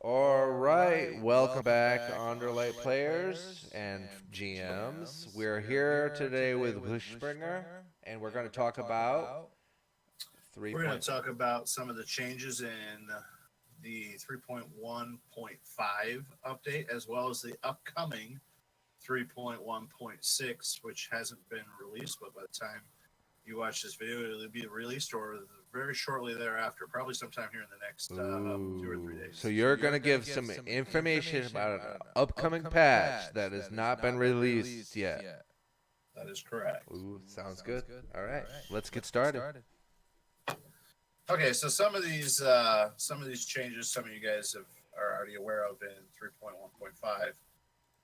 All right, welcome back, Underlight players and GMs. We're here today with Wishbringer, and we're going to talk about three We're going point. to talk about some of the changes in the 3.1.5 update, as well as the upcoming 3.1.6, which hasn't been released, but by the time you watch this video, it'll be released or very shortly thereafter, probably sometime here in the next 2 or 3 days. So you're going to give some information about an upcoming patch that has not been released yet. That is correct. Ooh, sounds good. All right, let's get started. Okay, so some of these changes, some of you guys are already aware of in 3.1.5.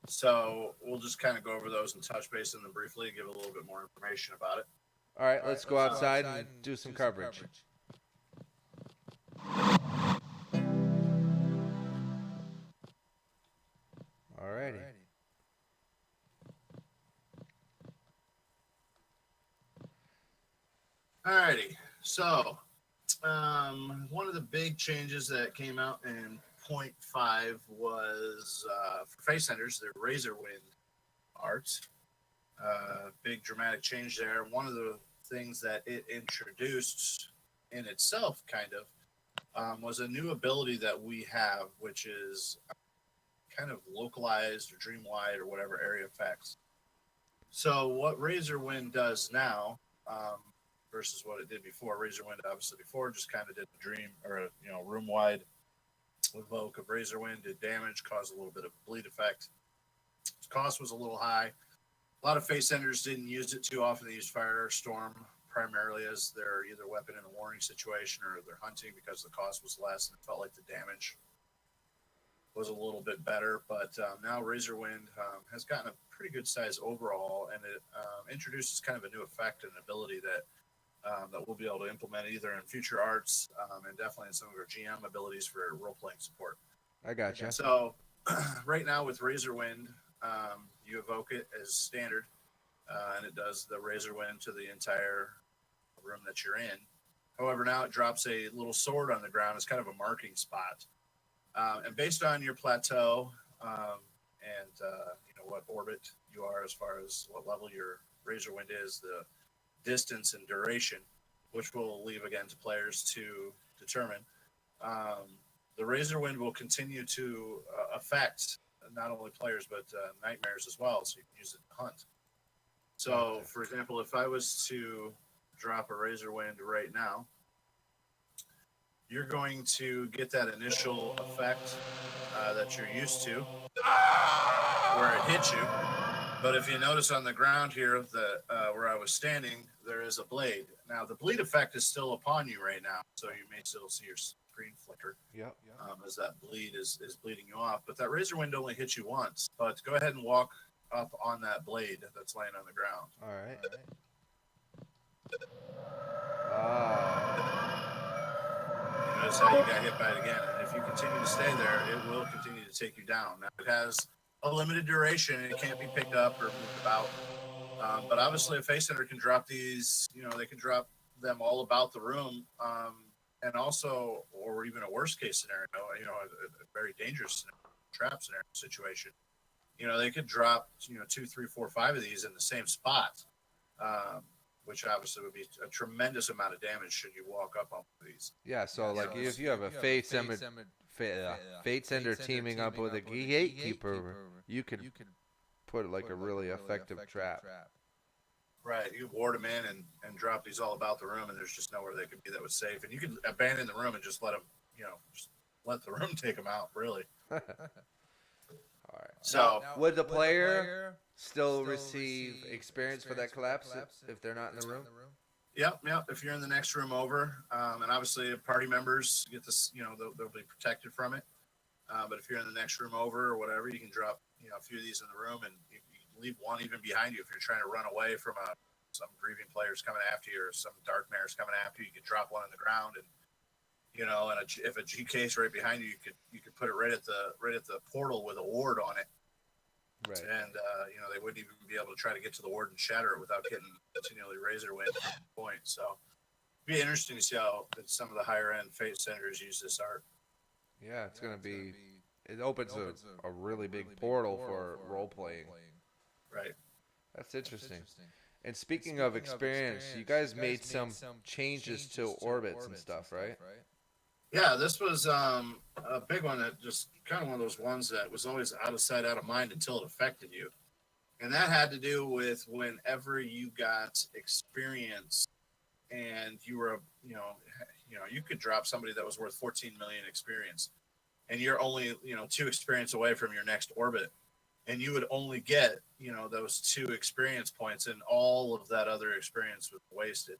So we'll just kind of go over those and touch base on them briefly, give a little bit more information about it. All right, let's go outside and do some coverage. All righty. Alrighty, so one of the big changes that came out in point 5 was for face centers, the Razor Wind art. Big dramatic change there. One of the things that it introduced in itself, kind of, was a new ability that we have, which is kind of localized or dream wide or whatever area effects. So what Razor Wind does now, versus what it did before, Razor Wind obviously before just kind of did the dream or room wide evoke of Razor Wind, did damage, caused a little bit of bleed effect. Its cost was a little high. A lot of face enders didn't use it too often. They used Firestorm primarily as their either weapon in a warning situation or their hunting because the cost was less and it felt like the damage was a little bit better. But now Razor Wind has gotten a pretty good size overall, and it introduces kind of a new effect and ability that we'll be able to implement either in future arts and definitely in some of our GM abilities for role playing support. I gotcha. So right now with Razor Wind, you evoke it as standard, and it does the Razor Wind to the entire room that you're in. However, now it drops a little sword on the ground as kind of a marking spot. And based on your plateau and what orbit you are as far as what level your Razor Wind is, the distance and duration, which we'll leave again to players to determine. The Razor Wind will continue to affect not only players but nightmares as well, so you can use it to hunt. So, for example, if I was to drop a Razor Wind right now, you're going to get that initial effect that you're used to, where it hits you. But if you notice on the ground here, where I was standing, there is a blade. Now, the bleed effect is still upon you right now, so you may still see your screen flicker as that bleed is bleeding you off. But that Razor Wind only hits you once. But go ahead and walk up on that blade that's laying on the ground. All right. Notice how you got hit by it again. And if you continue to stay there, it will continue to take you down. Now, it has a limited duration and it can't be picked up or moved about. But obviously, a face center can drop these, they can drop them all about the room. And also, or even a worst case scenario, a very dangerous trap scenario situation. They could drop, 2, 3, 4, 5 of these in the same spot, which obviously would be a tremendous amount of damage should you walk up on these. Yeah, so like if you have a Fate Sender teaming up with a Gatekeeper, you could put like a really effective trap. Right, you ward them in and drop these all about the room, and there's just nowhere they could be that was safe. And you can abandon the room and just let them, just let the room take them out, really. All right. So, now, would the player still receive experience for that collapse if they're not in the room? Yep. If you're in the next room over, and obviously party members get this, they'll be protected from it. But if you're in the next room over or whatever, you can drop, a few of these in the room, and you leave one even behind you if you're trying to run away from some grieving players coming after you or some dark mares coming after you. You could drop one on the ground, and if a G case right behind you, you could put it right at the portal with a ward on it. Right. And they wouldn't even be able to try to get to the ward and shatter it without getting continually Razor Wind at that point. So it'd be interesting to see how some of the higher end Fate Centers use this art. Yeah, Yeah, it's gonna be. It opens a really big portal for role playing. Right. That's interesting. And speaking of experience, you guys made some changes to orbits and stuff, right? Yeah, this was a big one that just kind of one of those ones that was always out of sight, out of mind until it affected you. And that had to do with whenever you got experience and you were, you could drop somebody that was worth 14 million experience and you're only, 2 experience away from your next orbit. And you would only get, those 2 experience points and all of that other experience was wasted.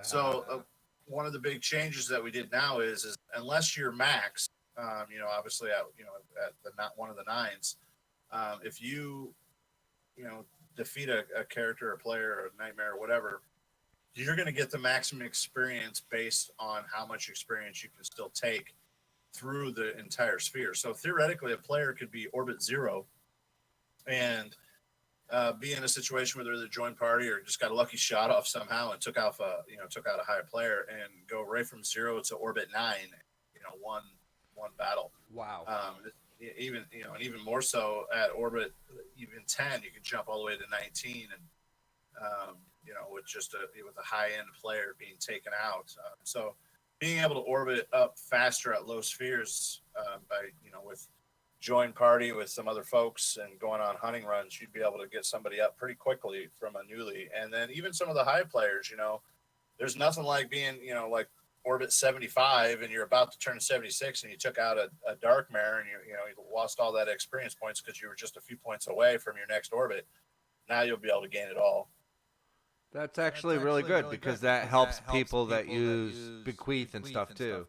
So one of the big changes that we did now is unless you're max, obviously at the not one of the nines, if you defeat a character, a player, or a nightmare, or whatever, you're going to get the maximum experience based on how much experience you can still take through the entire sphere. So theoretically, a player could be orbit 0 and be in a situation where they're the joint party or just got a lucky shot off somehow and took out a higher player and go right from 0 to orbit 9, one battle. Wow. Even and even more so at orbit even 10, you can jump all the way to 19, and with just with a high end player being taken out. So being able to orbit up faster at low spheres by with join party with some other folks and going on hunting runs, you'd be able to get somebody up pretty quickly from a newly. And then even some of the high players, there's nothing like being, like orbit 75 and you're about to turn 76 and you took out a dark mare and you lost all that experience points because you were just a few points away from your next orbit. Now you'll be able to gain it all. That's actually really good because that helps people that use bequeath and stuff too.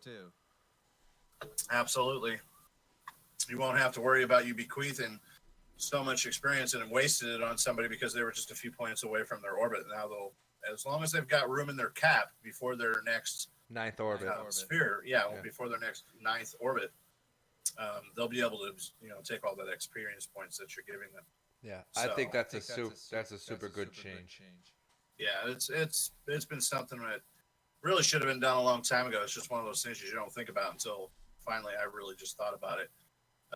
Absolutely. You won't have to worry about you bequeathing so much experience and wasted it on somebody because they were just a few points away from their orbit. Now they'll, as long as they've got room in their cap before their next ninth orbit sphere, before their next 9th orbit, they'll be able to take all that experience points that you're giving them. Yeah, so, I think that's a super good change. Yeah, it's been something that really should have been done a long time ago. It's just one of those things you don't think about until finally I really just thought about it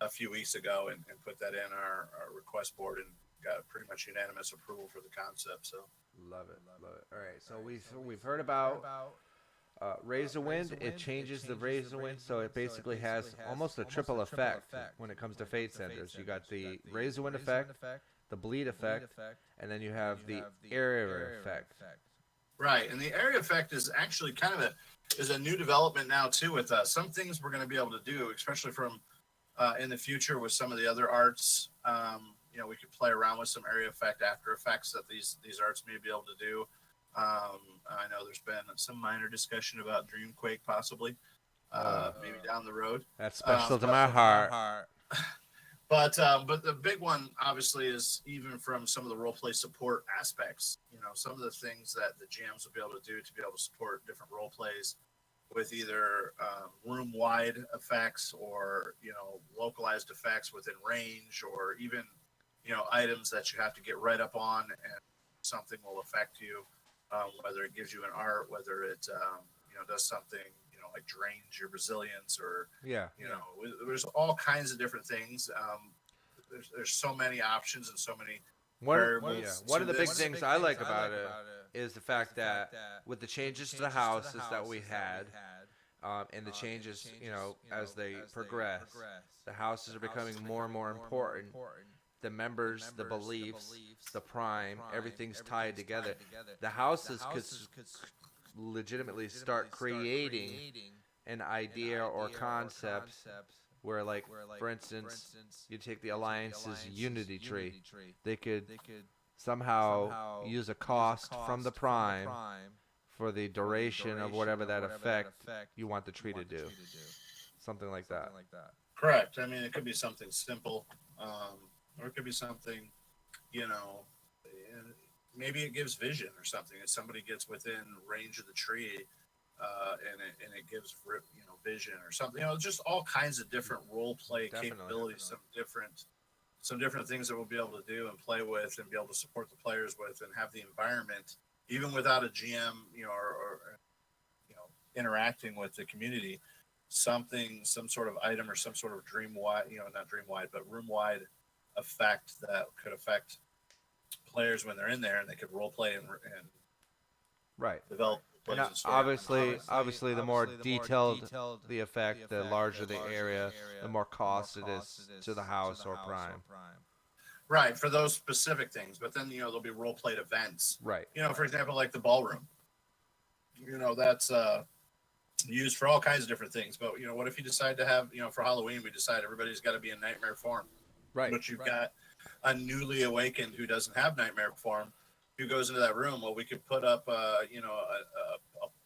a few weeks ago and put that in our request board and got pretty much unanimous approval for the concept. So love it. All right, so we've heard about Raise the Wind. It changes the Raise the Wind, so it basically has almost a triple effect when it comes to Fate Centers. You got the Raise the Wind effect, the bleed effect, and then you have the area effect. Right, and the area effect is actually kind of a new development now too. With some things we're going to be able to do, especially from in the future with some of the other arts. We could play around with some area effect after effects that these arts may be able to do. I know there's been some minor discussion about Dreamquake possibly, maybe down the road. That's special to my heart. But the big one obviously is even from some of the role play support aspects. Some of the things that the GMs will be able to do to be able to support different role plays with either room-wide effects or localized effects within range, or even items that you have to get right up on and something will affect you, whether it gives you an art, whether it does something like drains your resilience, or there's all kinds of different things. There's so many options and so many variables. One of the big things I like about it is the fact that with the changes to the houses that we had, and the changes, as they progress, the houses are becoming more and more important. The members, the beliefs, the prime, everything's tied together. The houses could legitimately start creating an idea or concepts where, like, for instance, you take the Alliance's unity tree. They could somehow use a cost from the prime for the duration of whatever that effect you want the tree to do. Something like that. Correct. I mean, it could be something simple, or it could be something, maybe it gives vision or something. If somebody gets within range of the tree, and it gives vision or something, just all kinds of different role play capabilities, some different things that we'll be able to do and play with and be able to support the players with and have the environment, even without a GM, or interacting with the community, some sort of item or some sort of not room wide effect that could affect players when they're in there, and they could role play and Right. develop And plays and story. obviously, the more detailed the effect, the larger the area, the more cost it is to the house or prime. Right, for those specific things. But then, there'll be role played events. Right. For example, like the ballroom. That's used for all kinds of different things. But, what if you decide to have, for Halloween, we decide everybody's got to be in nightmare form. Right. But you've got a newly awakened who doesn't have nightmare form, who goes into that room. Well, we could put up, a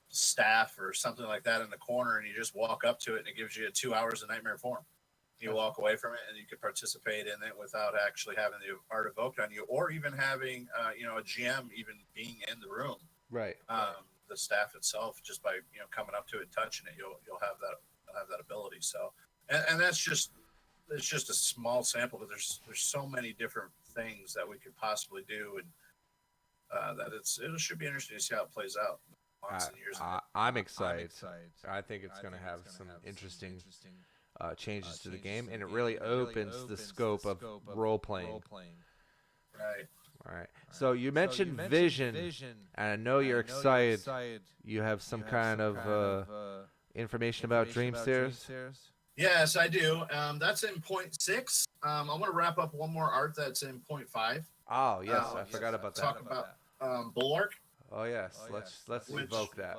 staff or something like that in the corner, and you just walk up to it, and it gives you 2 hours of nightmare form. You walk away from it, and you can participate in it without actually having the art evoked on you, or even having, a GM even being in the room. Right. The staff itself, just by coming up to it and touching it, you'll have that ability. So, and that's just it's just a small sample, but there's so many different things that we could possibly do, and that it should be interesting to see how it plays out. I'm excited. I think it's going to have some interesting changes to the game, and it really opens the scope of role playing. Right. So you mentioned vision, and I know you're excited. You have some kind of information about Dream Stairs? Yes, I do. That's in 0.6. I'm going to wrap up one more art that's in 0.5. Oh, yes. I forgot about that. Talk about Bulwark. Oh, yes. Let's evoke that.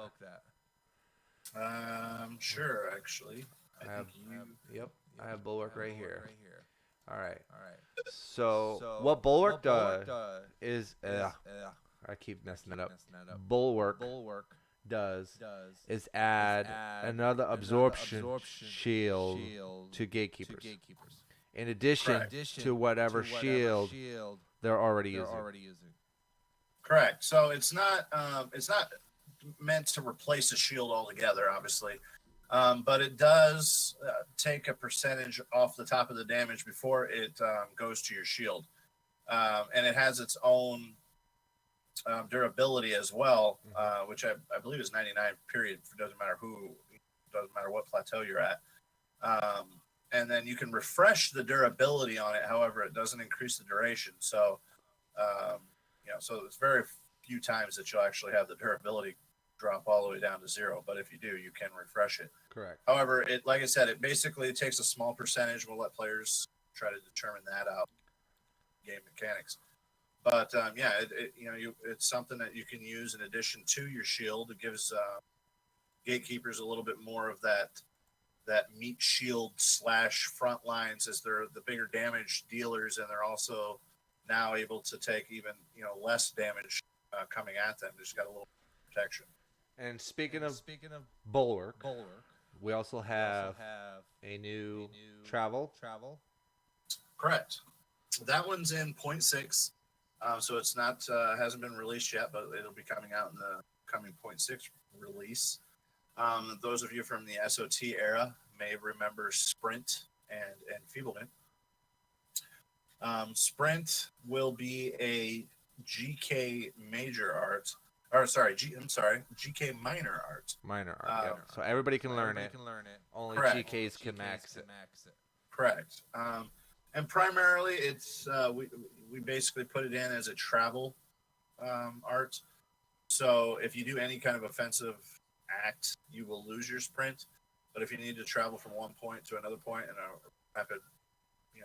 Sure, actually. I have Bulwark right here. All right. So what Bulwark does is I keep messing it up. Bulwark does is add another absorption shield to gatekeepers. In addition to whatever shield they're already using. Correct. So it's not meant to replace a shield altogether, obviously. But it does take a percentage off the top of the damage before it goes to your shield. And it has its own durability as well, which I believe is 99, period. Doesn't matter what plateau you're at. And then you can refresh the durability on it. However, it doesn't increase the duration. So, so it's very few times that you'll actually have the durability drop all the way down to 0, but if you do, you can refresh it. Correct. However, like I said, it basically takes a small percentage. We'll let players try to determine that out, game mechanics. But it's something that you can use in addition to your shield. It gives gatekeepers a little bit more of that meat shield / front lines, as they're the bigger damage dealers, and they're also now able to take even less damage coming at them. They just got a little protection. And speaking of Bulwark, we also have a new travel. Correct. That one's in 0.6, so it's not hasn't been released yet, but it'll be coming out in the coming 0.6 release. Those of you from the SOT era may remember Sprint and Enfeeblement. Sprint will be a GK major art. GK minor art. Minor art, yeah. So everybody can learn it. Only Correct. GKs can max it. Correct. And primarily, it's we basically put it in as a travel art. So if you do any kind of offensive act, you will lose your sprint. But if you need to travel from one point to another point in a rapid, you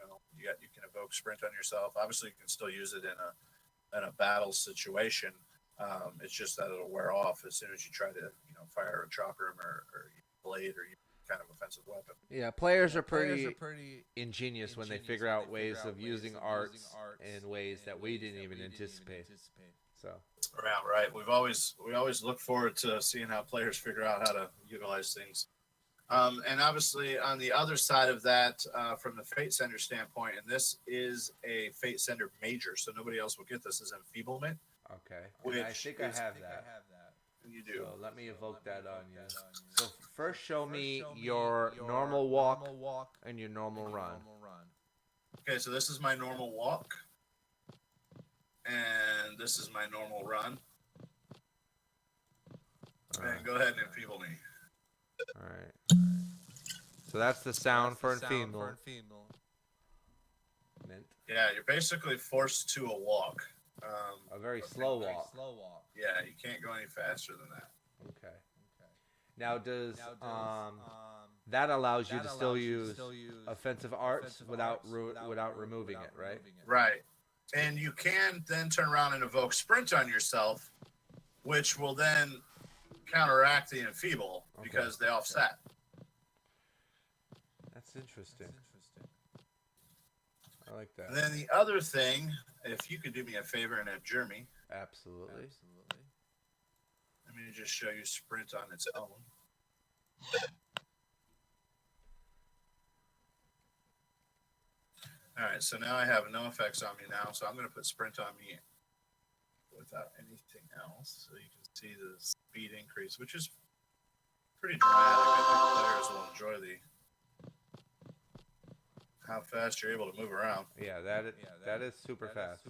can evoke sprint on yourself. Obviously, you can still use it in a battle situation. It's just that it'll wear off as soon as you try to, fire a chopper or blade or kind of offensive weapon. Yeah, players are pretty ingenious when they figure out ways of using arts in ways that we didn't even anticipate. So. Right. We always look forward to seeing how players figure out how to utilize things. And obviously, on the other side of that, from the Fate Sender standpoint, and this is a Fate Sender major, so nobody else will get this, is Enfeeblement. Okay. I think I have that. You do. So let me evoke that on you. So first, show me your normal walk and your normal run. Okay, so this is my normal walk, and this is my normal run. And go ahead and enfeeble me. All right. So that's the sound for female. Yeah, you're basically forced to a walk. A very slow walk. Yeah, you can't go any faster than that. Okay. Now, does that allows you to still use offensive arts without removing it, right? Right. And you can then turn around and evoke sprint on yourself, which will then counteract the enfeeble because they offset. That's interesting. I like that. And then the other thing, if you could do me a favor and have Jeremy. Absolutely. Let me just show you sprint on its own. All right, so now I have no effects on me now, so I'm going to put sprint on me without anything else, so you can see the speed increase, which is pretty dramatic. I think players will enjoy how fast you're able to move around. Yeah, that is super fast.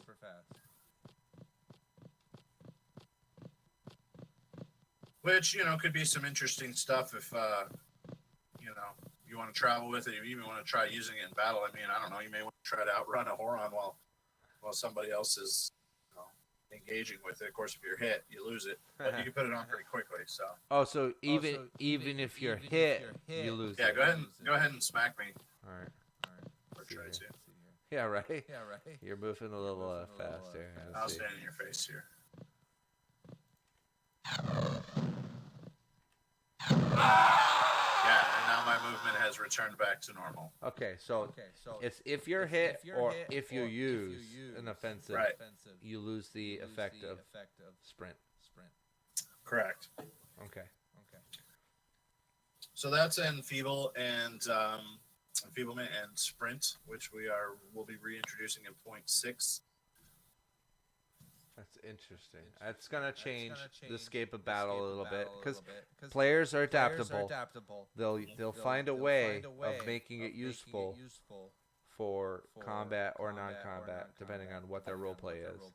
Which, could be some interesting stuff if, you want to travel with it. You even want to try using it in battle. I mean, I don't know. You may want to try to outrun a Horon while somebody else is engaging with it. Of course, if you're hit, you lose it. But you can put it on pretty quickly. So. Oh, so even if you're hit, you lose. Yeah, it. go ahead and smack me. All right. Or try to. Yeah, right. You're moving a little faster. I'll stand in your face here. Yeah, and now my movement has returned back to normal. Okay, so it's if you're hit or if you use an offensive, you lose the effect of sprint. Correct. Okay. So that's enfeeble and enfeeblement and sprint, which we'll be reintroducing in 0.6. That's interesting. That's gonna change the scape of battle a little bit because players are adaptable. They'll find a way of making it useful for combat or non-combat, depending on what their role play is.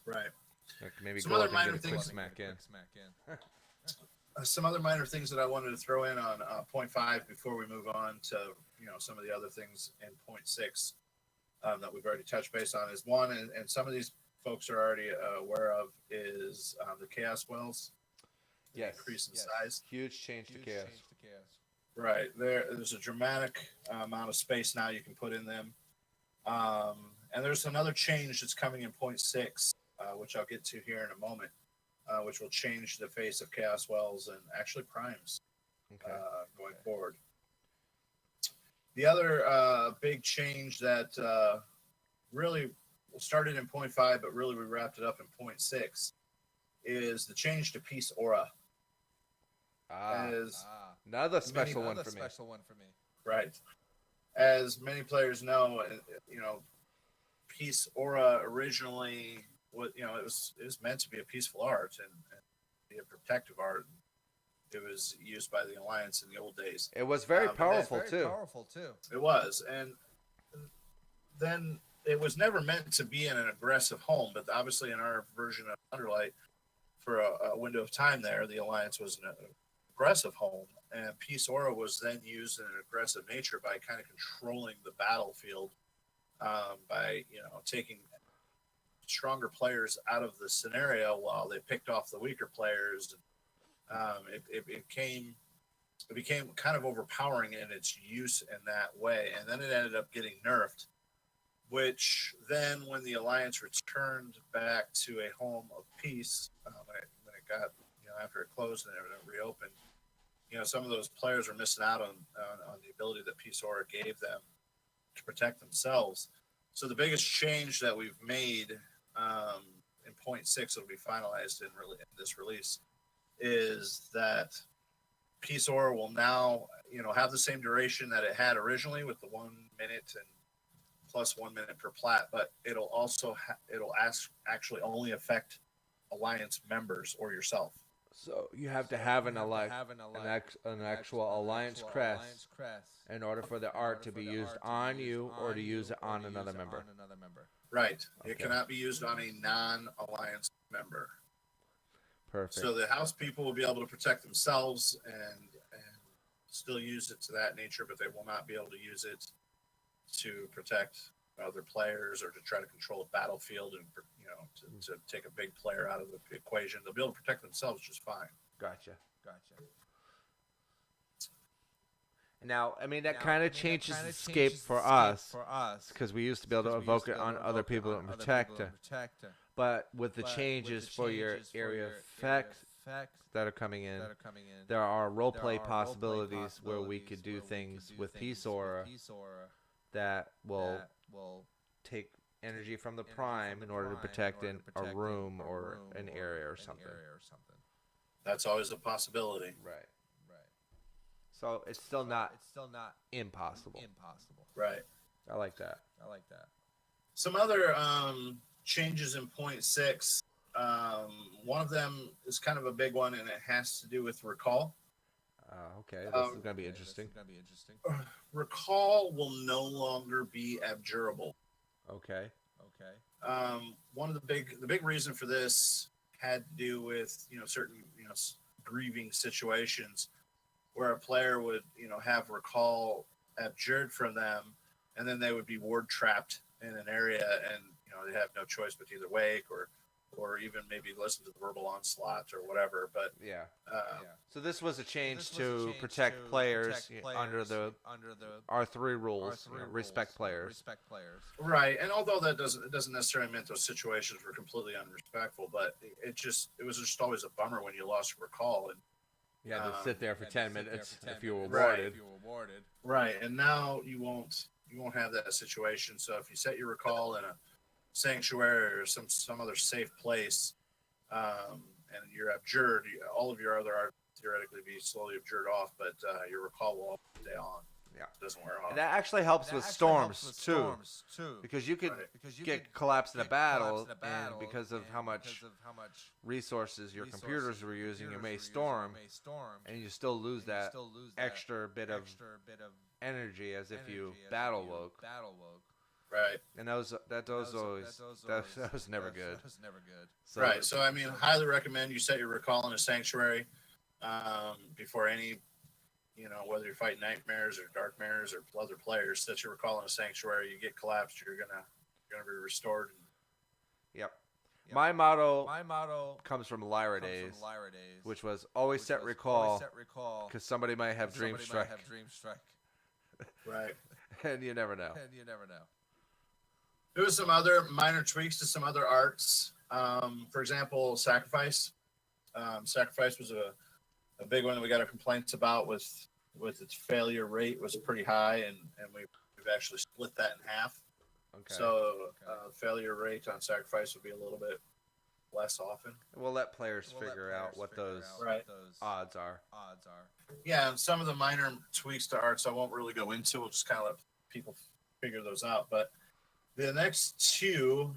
Right. Like maybe Some go other up and minor get a quick things. smack in. Some other minor things that I wanted to throw in on 0.5 before we move on to some of the other things in 0.6 that we've already touched base on is one, and some of these folks are already aware of, is the Chaos Wells. Yes. Increase in size. Huge change to chaos. Right. There's a dramatic amount of space now you can put in them. And there's another change that's coming in 0.6, which I'll get to here in a moment, which will change the face of Chaos Wells and actually primes going forward. The other big change that really started in 0.5, but really we wrapped it up in 0.6, is the change to Peace Aura. Another special one for me. Right. As many players know, Peace Aura originally it was meant to be a peaceful art and be a protective art. It was used by the Alliance in the old days. It was very powerful too. It was, and then it was never meant to be in an aggressive home. But obviously, in our version of Underlight, for a window of time there, the Alliance was an aggressive home, and Peace Aura was then used in an aggressive nature by kind of controlling the battlefield by taking stronger players out of the scenario while they picked off the weaker players. It became kind of overpowering in its use in that way, and then it ended up getting nerfed. Which then, when the Alliance returned back to a home of peace, when it got after it closed and it reopened, some of those players were missing out on the ability that Peace Aura gave them to protect themselves. So the biggest change that we've made in 0.6 will be finalized in this release is that Peace Aura will now have the same duration that it had originally with the 1 minute and plus 1 minute per plat, but it'll also actually only affect Alliance members or yourself. So you have to have an actual Alliance crest in order for the art to be used on you or to use it on another member. Right. Okay. It cannot be used on a non-Alliance member. Perfect. So the house people will be able to protect themselves and still use it to that nature, but they will not be able to use it to protect other players or to try to control a battlefield and to take a big player out of the equation. They'll be able to protect themselves just fine. Gotcha. Now, I mean, that kind of changes the scape for us because we used to be able to evoke it on other people and protect it. But with the changes for your area effects that are coming in, there are roleplay possibilities where we could do things with Peace Aura that will take energy from the Prime in order to protect a room or an area or something. That's always a possibility. Right. So it's still not impossible. Right. I like that. Some other changes in 0.6. One of them is kind of a big one, and it has to do with recall. Okay, this is going to be interesting. Recall will no longer be abjurable. Okay. One of the big reason for this had to do with certain grieving situations where a player would have recall abjured from them, and then they would be ward trapped in an area, and they have no choice but to either wake or even maybe listen to the verbal onslaught or whatever. But so this was a change to protect players under the R3 rules, respect players. Right, and although it doesn't necessarily mean those situations were completely unrespectful, but it was just always a bummer when you lost recall and you had to sit there for 10 minutes if you were warded. Right, and now you won't have that situation. So if you set your recall in a sanctuary or some other safe place, and you're abjured, all of your other art theoretically be slowly abjured off, but your recall will stay on. Yeah, it doesn't wear off. And that actually helps with storms too, because you could get collapsed in a battle, and because of how much resources your computers were using, you may storm, and you still lose that extra bit of energy as if you battle woke. Right. And that was never good. So, right. So I mean, highly recommend you set your recall in a sanctuary before any. Whether you're fighting nightmares or darkmares or other players, set your recall in a sanctuary. You get collapsed, you're gonna be restored. Yep. My motto comes from Lyra days, which was always set recall because somebody might have dream strike. Right. And you never know. There was some other minor tweaks to some other arts. For example, sacrifice. Sacrifice was a big one that we got our complaints about with its failure rate was pretty high, and we've actually split that in half. Okay. So failure rate on sacrifice would be a little bit less often. We'll let players figure out what those odds are. Yeah, and some of the minor tweaks to arts I won't really go into. We'll just kind of let people figure those out. But the next two